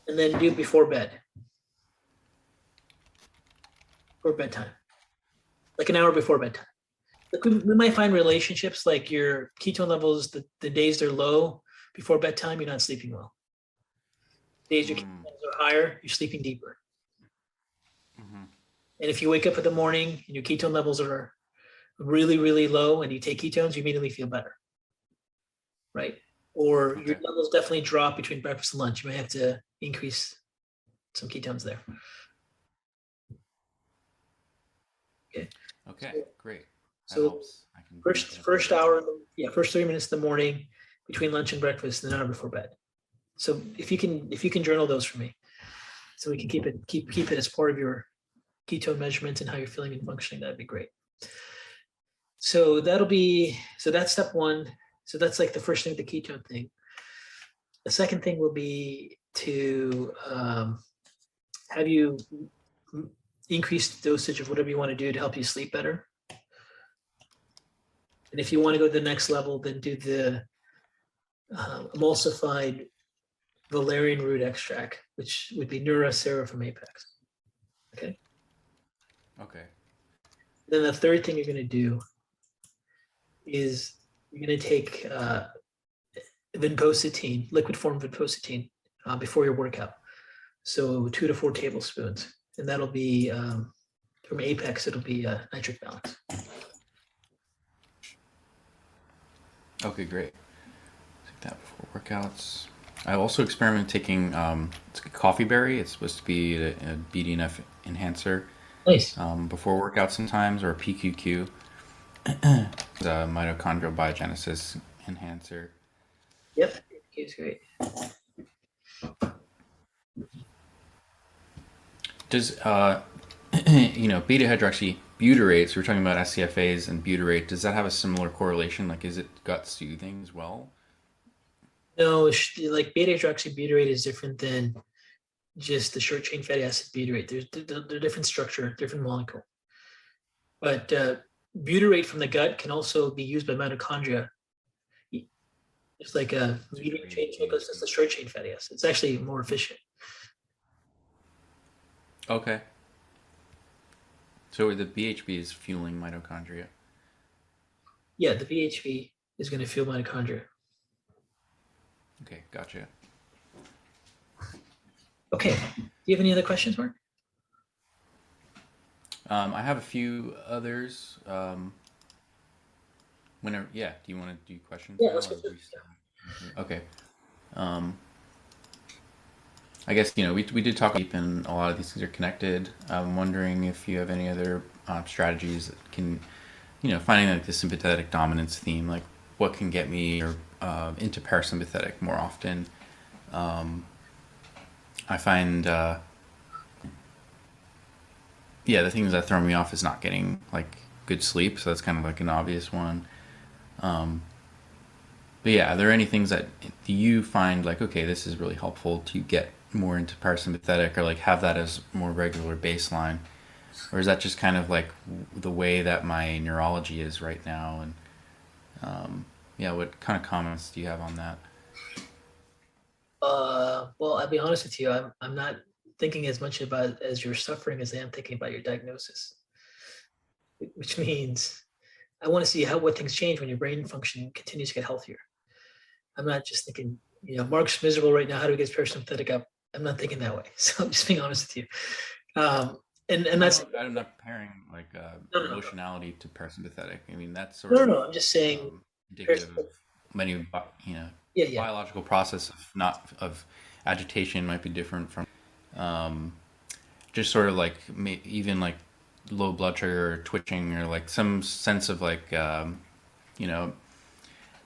And then do before bed. Or bedtime. Like an hour before bedtime. Like we might find relationships like your ketone levels, the days they're low before bedtime, you're not sleeping well. Days your ketone Mm, levels are higher, you're sleeping deeper. hmm. And if you wake up in the morning and your ketone levels are really, really low and you take ketones, you immediately feel better. Right? Or your Okay. levels definitely drop between breakfast and lunch. You may have to increase some ketones there. Okay. Okay. So, Great. That so helps. I can first definitely do hour, that. yeah, first 30 minutes in the morning between lunch and breakfast, and an hour before bed. So if you can journal those for me, so we can keep it as part of your ketone measurements and how you're feeling and functioning, that'd be great. So that's step 1. So that's like the first thing, the ketone thing. The second thing will be to have you increase the dosage of whatever you want to do to help you sleep better. And if you want to go to the next level, then do the emulsified valerian root extract, which would be Neura Seraphim Apex. Okay. Okay. Then the third thing you're going to do is you're going to take vinpocetine, liquid form vinpocetine, before your workout. So 2 to 4 tablespoons, and that'll be from Apex. It'll be nitric balance. Okay. Great. Take that before workouts. I also experimented taking it's a coffee berry. It's supposed to be a BDNF enhancer Nice. before workouts sometimes, or PQQ, it's a mitochondrial biogenesis enhancer. Yep. It's great. Does beta hydroxybutyrate? So we're talking about SCFAs and butyrate. Does that have a similar correlation? Like, is it gut soothing as well? No, like beta hydroxybutyrate is different than just the short chain fatty acid butyrate. They're different structure, different molecule. But butyrate from the gut can also be used by mitochondria. It's like a medium chain because it's a short chain fatty acid. It's actually more efficient. Okay. So the BHB is fueling mitochondria. Yeah, the BHB is going to fuel mitochondria. Okay, gotcha. Okay. Do you have any other questions, Mark? I have a few others. Whenever, yeah. Do you want to do questions Yeah, now, let's or go are through. we still? Okay. Um, I guess we did talk deep, and a lot of these things are connected. I'm wondering if you have any other strategies that can, finding like the sympathetic dominance theme, like what can get me or into parasympathetic more often. I find, yeah, the things that throw me off is not getting like good sleep, so that's kind of like an obvious one. But yeah, are there any things that do you find like, okay, this is really helpful to get more into parasympathetic, or like have that as more regular baseline? Or is that just kind of like the way that my neurology is right now? And yeah, what kind of comments do you have on that? Well, I'll be honest with you. I'm not thinking as much about as you're suffering as I am thinking about your diagnosis, which means I want to see what things change when your brain function continues to get healthier. I'm not just thinking, Mark's miserable right now. How do we get parasympathetic up? I'm not thinking that way. So I'm just being honest with you. And that's No, I'm not comparing like no, no, no, emotionality to parasympathetic. I mean, that's sort no, no, of no. I'm just saying, indicative of many, yeah, yeah, biological process of not of agitation might be different from um, just sort of like even like low blood sugar or twitching or like some sense of like you know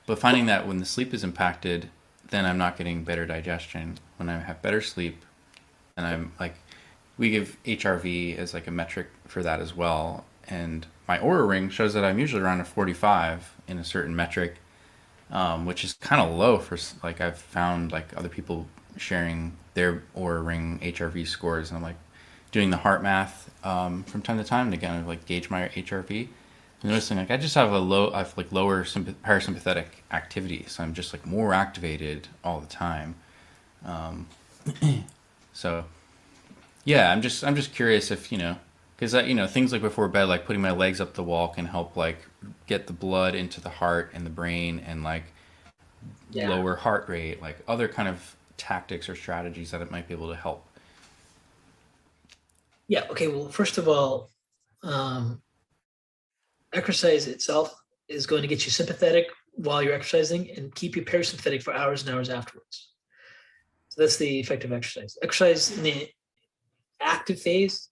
but finding that when the sleep is impacted, then I'm not getting better digestion. When I have better sleep, and I'm like, we give HRV as like a metric for that as well. And my Aura ring shows that I'm usually around a 45 in a certain metric, which is kind of low for like I've found like other people sharing their Aura ring HRV scores, and I'm like doing the heart math from time to time to kind of like gauge my HRV. I'm noticing like I have like lower parasympathetic activity, so I'm just like more activated all the time. So yeah, I'm just curious if because things like before bed, like putting my legs up the wall can help like get the blood into the heart and the brain and like yeah, lower heart rate, like other kind of tactics or strategies that it might be able to help. yeah. Okay. Well, first of all, um, exercise itself is going to get you sympathetic while you're exercising and keep you parasympathetic for hours and hours afterwards. So that's the effect of exercise. Exercise in the active phase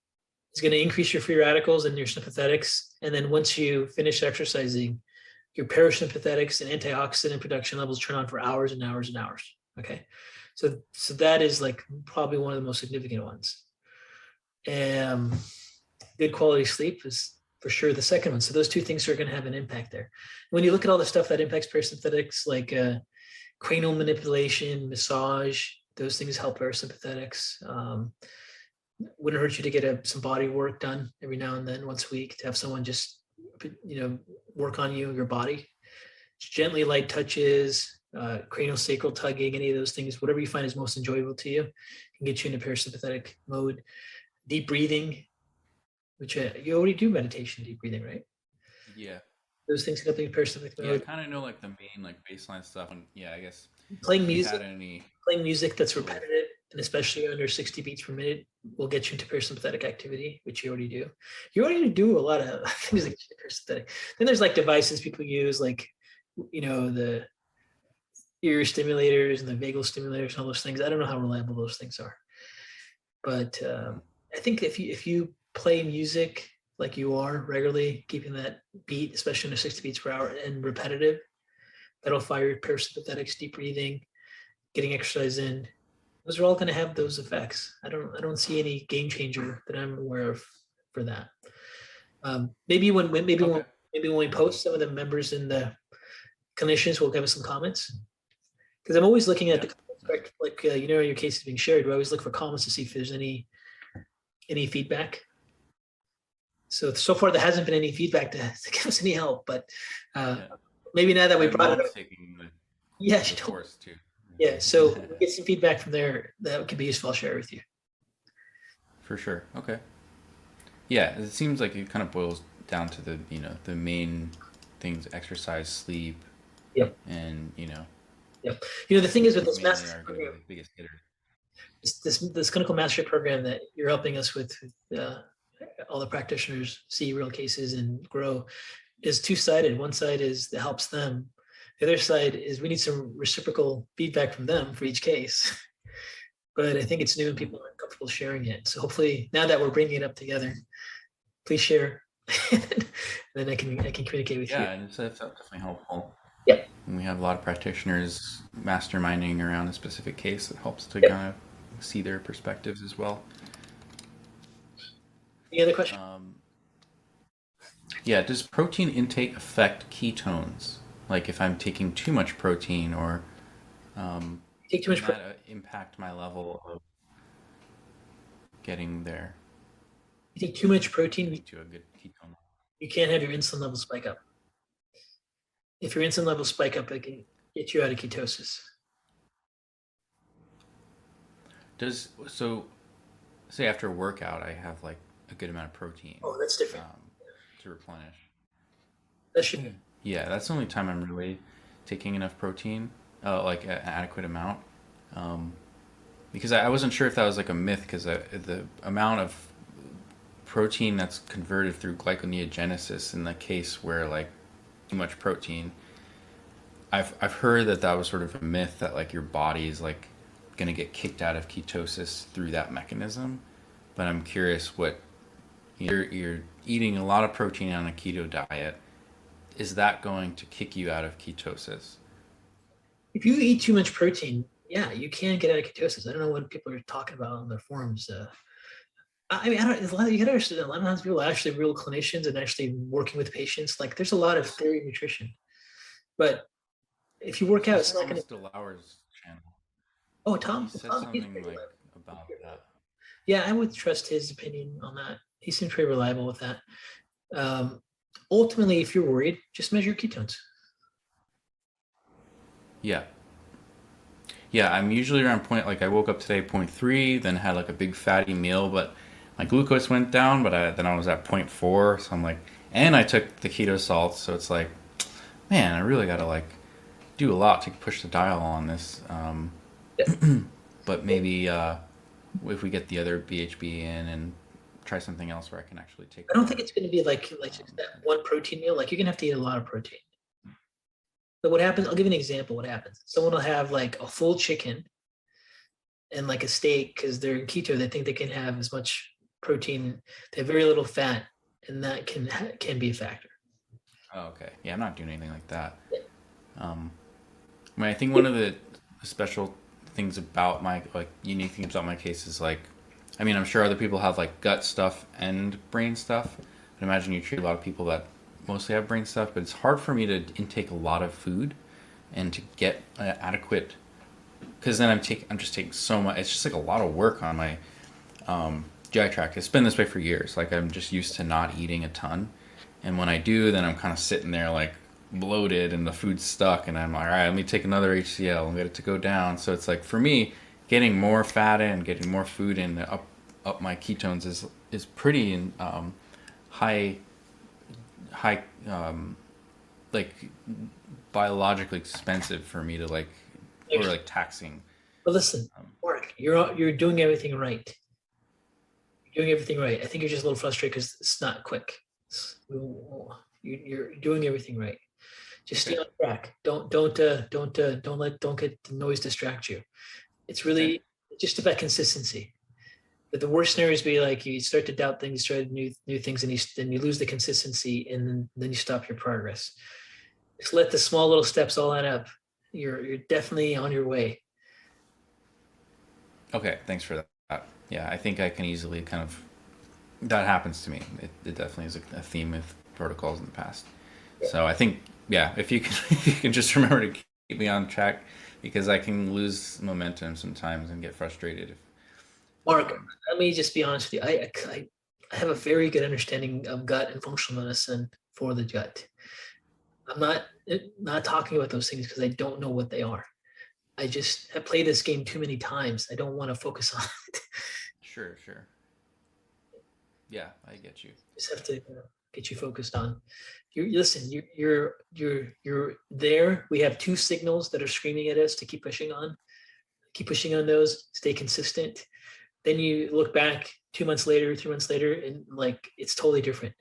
is going to increase your free radicals and your sympathetics. And then once you finish exercising, your parasympathetics and antioxidant production levels turn on for hours and hours and hours. Okay. So that is like probably one of the most significant ones. And good quality sleep is for sure the second one. So those two things are going to have an impact there. When you look at all the stuff that impacts parasympathetics, like cranial manipulation, massage, those things help parasympathetics. Wouldn't hurt you to get some body work done every now and then, once a week, to have someone just work on your body. Gently light touches, cranial sacral tugging, any of those things, whatever you find is most enjoyable to you, can get you into parasympathetic mode. Deep breathing, which you already do meditation, deep breathing, right? Yeah. Those things can help you in parasympathetic Yeah, I mode. kind of know like the main like baseline stuff. And yeah, I guess Playing if you music, had any playing music that's sort of repetitive and especially under 60 beats per minute will get you into parasympathetic activity, which you already do. You already do a lot of things that get you parasympathetic. Then there's like devices people use, like the ear stimulators and the vagal stimulators and all those things. I don't know how reliable those things are, but I think if you play music like you are regularly, keeping that beat, especially under 60 beats per hour and repetitive, that'll fire your parasympathetics, deep breathing, getting exercise in. Those are all going to have those effects. I don't see any game changer that I'm aware of for that. Maybe when maybe when Okay. maybe when we post, some of the members and the clinicians will give us some comments, because I'm always looking at Yeah. the comments, like your case is being shared. We always look for comments to see if there's any feedback. So far there hasn't been any feedback to give us any help, but Yeah. maybe now that we My brought it mom's up, taking yeah, the course too. yeah. So we get some feedback from there that could be useful. I'll share with you. For sure. Okay. Yeah, it seems like it kind of boils down to the, the main things: exercise, sleep, Yep, and, yep. The thing is with this mainly master's are going to be program, the biggest hitters. this clinical mastership program that you're helping us with, uh, all the practitioners see real cases and grow, is two-sided. One side is that helps them. The other side is we need some reciprocal feedback from them for each case. But I think it's new and Mhm. people aren't comfortable sharing it. So hopefully now that we're bringing it up together, please share. And then I can communicate with you. Yeah, and it's definitely helpful. Yep. And we have a lot of practitioners masterminding around a specific case. It helps to Yep. kind of see their perspectives as well. Any other question? Um, yeah, does protein intake affect ketones? Like if I'm taking too much protein, or Take too can much that protein. impact my level of getting there, You take too much protein, getting to a good ketone? you can't have your insulin level spike up. If your insulin levels spike up, it can get you out of ketosis. Does so say after a workout I have like a good amount of protein Oh, that's different. um, to replenish. That should Yeah, that's the only time I'm really taking enough protein, like an adequate amount. Um, because I wasn't sure if that was like a myth, because the amount of protein that's converted through glyconeogenesis in the case where like too much protein, I've heard that was sort of a myth, that like your body is like gonna get kicked out of ketosis through that mechanism. But I'm curious, what you're eating a lot of protein on a keto diet, is that going to kick you out of ketosis? if you eat too much protein, yeah, you can get out of ketosis. I don't know what people are talking about on their forums. I mean, I don't. There's a lot. You got to understand. A lot of times, people are actually real clinicians and actually working with patients. Like, there's a lot of theory of nutrition, but if you work I out, saw it's not going Thomas to. DeLauer's channel. Oh, He Tom. said Tom, he's something pretty like reliable. He's about pretty that. reliable. Yeah, I would trust his opinion on that. He seems pretty reliable with that. Um, Ultimately, if you're worried, just measure your ketones. Yeah. Yeah, I'm usually around point, like I woke up today point 0.3, then had like a big fatty meal, but my glucose went down, but then I was at point 0.4, so I'm like, and I took the keto salts, so it's like, man, I really got to like do a lot to push the dial on this. Yeah. But maybe if we get the other BHB in and try something else where I can actually take I don't think more. it's going to be like just that one protein meal. Like, you're gonna have to eat a lot of protein. But what happens? I'll give you an example. What happens? Someone will have like a full chicken and like a steak because they're in keto. They think they can have as much protein. They have very little fat, and that can be a factor. Oh, okay. Yeah, I'm not doing anything like that. Yeah. Um, I mean, I think one of the special things about my, like, unique things about my case is like, I mean, I'm sure other people have like gut stuff and brain stuff. I imagine you treat a lot of people that mostly have brain stuff, but it's hard for me to intake a lot of food and to get adequate, because then I'm just taking so much. It's just like a lot of work on my GI tract. It's been this way for years. Like I'm just used to not eating a ton, and when I do, then I'm kind of sitting there like bloated and the food's stuck, and I'm like, all right, let me take another HCl and get it to go down. So it's like for me, getting more fat in, getting more food in, up my ketones is pretty high high like biologically expensive for me to like, or like taxing. But listen, Um, Mark, you're doing everything right. You're doing everything right. I think you're just a little frustrated because it's not quick. You're doing everything right. Just stay Okay. on track. Don't get the noise distract you. It's Okay. really just about consistency. But the worst scenarios be like you start to doubt things, try new things, and then you lose the consistency, and then you stop your progress. Just let the small little steps all add up. You're definitely on your way. Okay. Thanks for that. Yeah, I think I can easily kind of that happens to me. It definitely is a theme with protocols in the past. So I think, yeah, if you can, if you can just remember to keep me on track, because I can lose momentum sometimes and get frustrated. If, Mark, let me just be honest with you. I have a very good understanding of gut and functional medicine for the gut. I'm not talking about those things because I don't know what they are. I just have played this game too many times. I don't want to focus on it. sure, sure. Yeah, I get you. Just have to get you focused on. You listen. You're there. We have two signals that are screaming at us to keep pushing on. Keep pushing on those. Stay consistent. Then you look back 2 months later, 3 months later, and like it's totally different.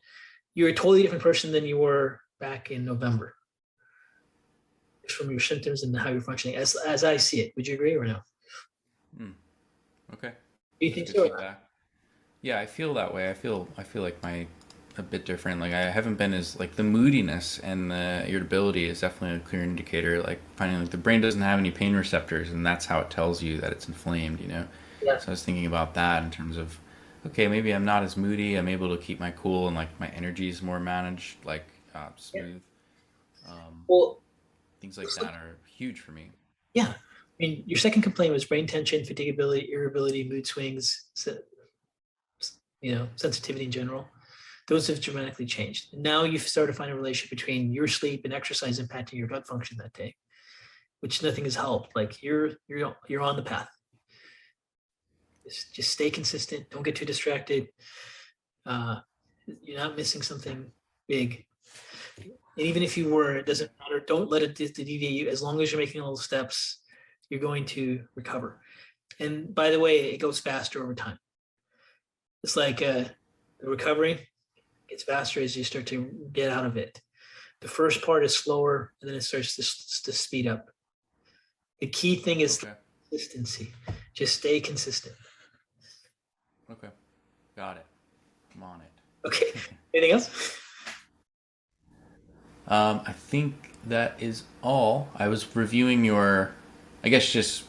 You're a totally different person than you were back in November, just from your symptoms and how you're functioning. As I see it, would you agree or no? Hmm. Okay, Do you that's think good so or not? feedback. Yeah, I feel that way. I feel like my a bit different. Like I haven't been as like the moodiness and the irritability is definitely a clear indicator. Like finding like the brain doesn't have any pain receptors, and that's how it tells you that it's inflamed. You know. Yeah, So I was thinking about that in terms of, okay, maybe I'm not as moody. I'm able to keep my cool and like my energy is more managed, like yeah. smooth. Um, Well, things like that are huge for me. yeah. I mean, your second complaint was brain tension, fatigability, irritability, mood swings, sensitivity in general. Those have dramatically changed. Now you've started to find a relationship between your sleep and exercise impacting your gut function that day, which nothing has helped. Like you're on the path. Just stay consistent. Don't get too distracted. Uh, you're not missing something big. And even if you were, it doesn't matter. Don't let it deviate you. As long as you're making little steps, you're going to recover. And by the way, it goes faster over time. It's like the recovery gets faster as you start to get out of it. The first part is slower, and then it starts to speed up. The key thing is Okay. consistency. Just stay consistent. Okay. Got it. I'm on Okay. it. Anything else? I think that is all. I was reviewing your, I guess just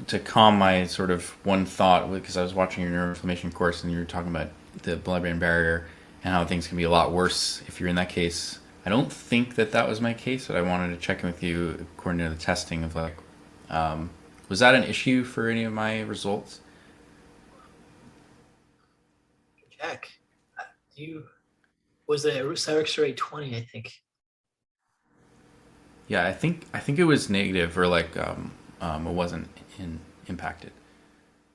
to calm my sort of one thought because I was watching your neuroinflammation course and you were talking about the blood-brain barrier and how things can be a lot worse if you're in that case. I don't think that that was my case, but I wanted to check in with you according to the testing of like, um, was that an issue for any of my results? Jack, you was the Cyrix rate 20, I think. Yeah, I think it was negative or like it wasn't impacted.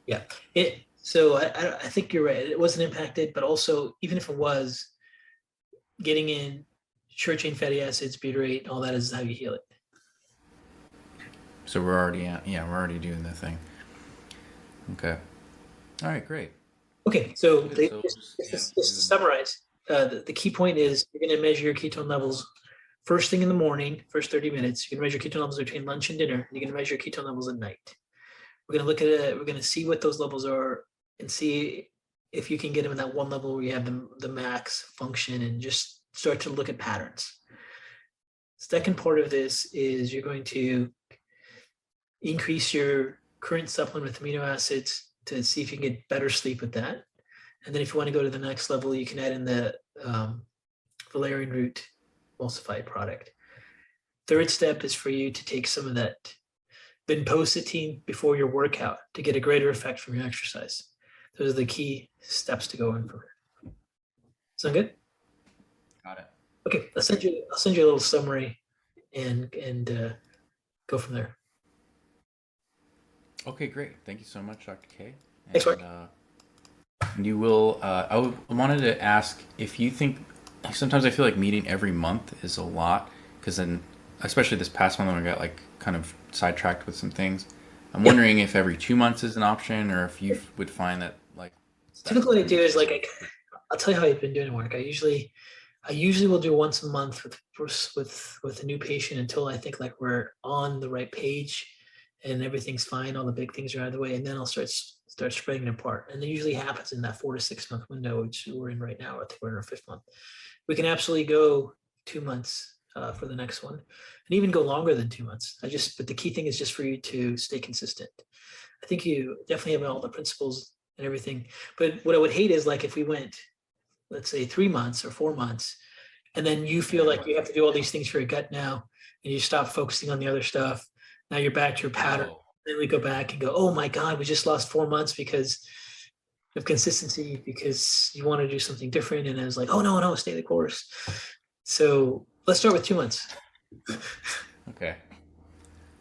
Yeah. I think you're right. It wasn't impacted, but also even if it was, getting in short chain fatty acids, butyrate, all that is how you heal it. So we're already at, yeah, we're already doing the thing. Okay. All right, great. Okay, so Good. So yeah, just to summarize, the key point yeah. is you're going to measure your ketone levels first thing in the morning, first 30 minutes. You're going to measure ketone levels between lunch and dinner. And you're going to measure ketone levels at night. We're going to look at it. We're going to see what those levels are and see if you can get them in that one level where you have the max function and just start to look at patterns. Second part of this is you're going to increase your current supplement with amino acids to see if you can get better sleep with that. And then if you want to go to the next level, you can add in the valerian root emulsified product. Third step is for you to take some of that vinpocetine before your workout to get a greater effect from your exercise. Those are the key steps to go in for. Sound good? Got it. Okay, Perfect. I'll send you a little summary and go from there. Okay, great. Thank you so much, Dr. K. Thanks, And Mark. you will. I wanted to ask if you think. Sometimes I feel like meeting every month is a lot because then, especially this past month, when I got like kind of sidetracked with some things. I'm Yeah, wondering if every 2 months is an option, or if you would find that like that typically what I every do is three like months. I'll tell you how I've been doing work. I usually will do once a month with a new patient until I think like we're on the right page and everything's fine, all the big things are out of the way, and then I'll start spreading it apart. And it usually happens in that 4 to 6 month window, which we're in right now. I think we're in our 5th month. We can absolutely go 2 months for the next one, and even go longer than 2 months. But the key thing is just for you to stay consistent. I think you definitely have all the principles and everything. But what I would hate is like if we went, let's say 3 months or 4 months, and then you feel like you have to do all these things for your gut now, and you stop focusing on the other stuff. Now you're back to your pattern. Then we go back and go, oh my God, we just lost 4 months because of consistency, because you want to do something different. And I was like, oh no, stay the course. So let's start with 2 months. Okay.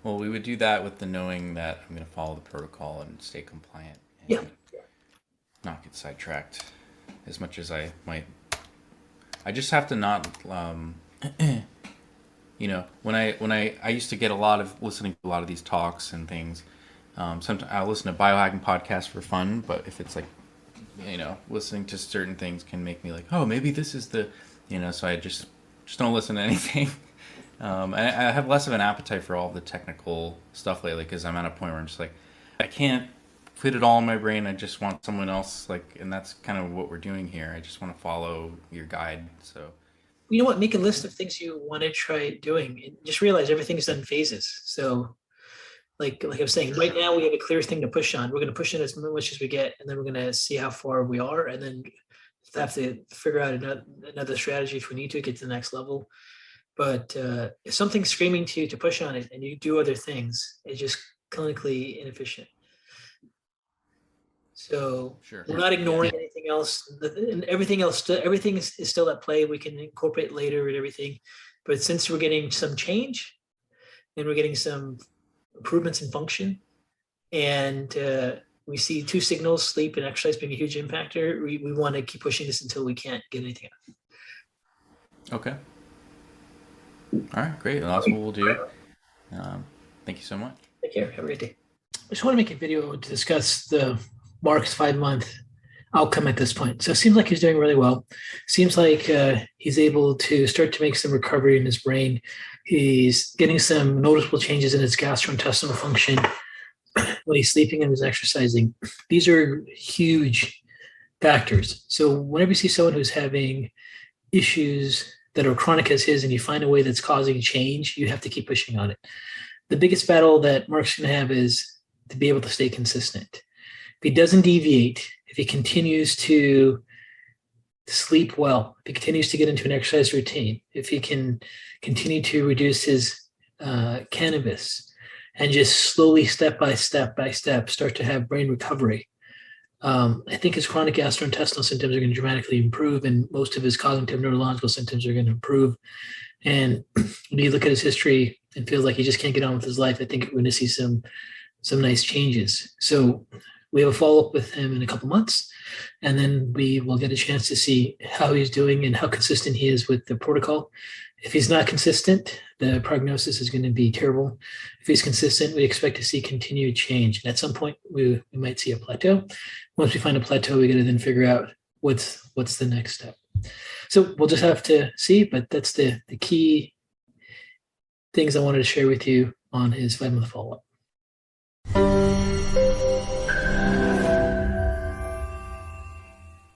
Well, we would do that with the knowing that I'm going to follow the protocol and stay compliant. And Yeah. not get sidetracked as much as I might. I just have to not, when I used to get a lot of listening to a lot of these talks and things. Sometimes I listen to biohacking podcasts for fun, but if it's like, listening to certain things can make me like, oh, maybe this is the, so I just don't listen to anything. I have less of an appetite for all the technical stuff lately because I'm at a point where I'm just like, I can't fit it all in my brain. I just want someone else, and that's kind of what we're doing here. I just want to follow your guide. So, you know what? Make a list of things you want to try doing, and just realize everything's done in phases. So, like I was saying, right now we have a clear thing to push on. We're going to push in as much as we get, and then we're going to see how far we are, and then have to figure out another strategy if we need to get to the next level. But if something's screaming to you to push on it, and you do other things, it's just clinically inefficient. So sure. We're not ignoring anything else, and everything is still at play. We can incorporate later and everything, but since we're getting some change and we're getting some improvements in function, and we see 2 signals, sleep and exercise, being a huge impactor, we want to keep pushing this until we can't get anything out. Okay. All right, great. Well, that's what we'll do. Thank you so much. Take care. Have a great day. I just want to make a video to discuss the Mark's 5-month outcome at this point. So it seems like he's doing really well. Seems like he's able to start to make some recovery in his brain. He's getting some noticeable changes in his gastrointestinal function when he's sleeping and he's exercising. These are huge factors. So whenever you see someone who's having issues that are chronic as his, and you find a way that's causing change, you have to keep pushing on it. The biggest battle that Mark's going to have is to be able to stay consistent. If he doesn't deviate, if he continues to sleep well, if he continues to get into an exercise routine, if he can continue to reduce his cannabis and just slowly, step by step, start to have brain recovery, I think his chronic gastrointestinal symptoms are going to dramatically improve, and most of his cognitive neurological symptoms are going to improve. And when you look at his history and feels like he just can't get on with his life, I think we're going to see some nice changes. So we have a follow-up with him in a couple months, and then we will get a chance to see how he's doing and how consistent he is with the protocol. If he's not consistent, the prognosis is going to be terrible. If he's consistent, we expect to see continued change. And at some point, we might see a plateau. Once we find a plateau, we got to then figure out what's the next step. So we'll just have to see, but that's the key things I wanted to share with you on his 5-month follow-up.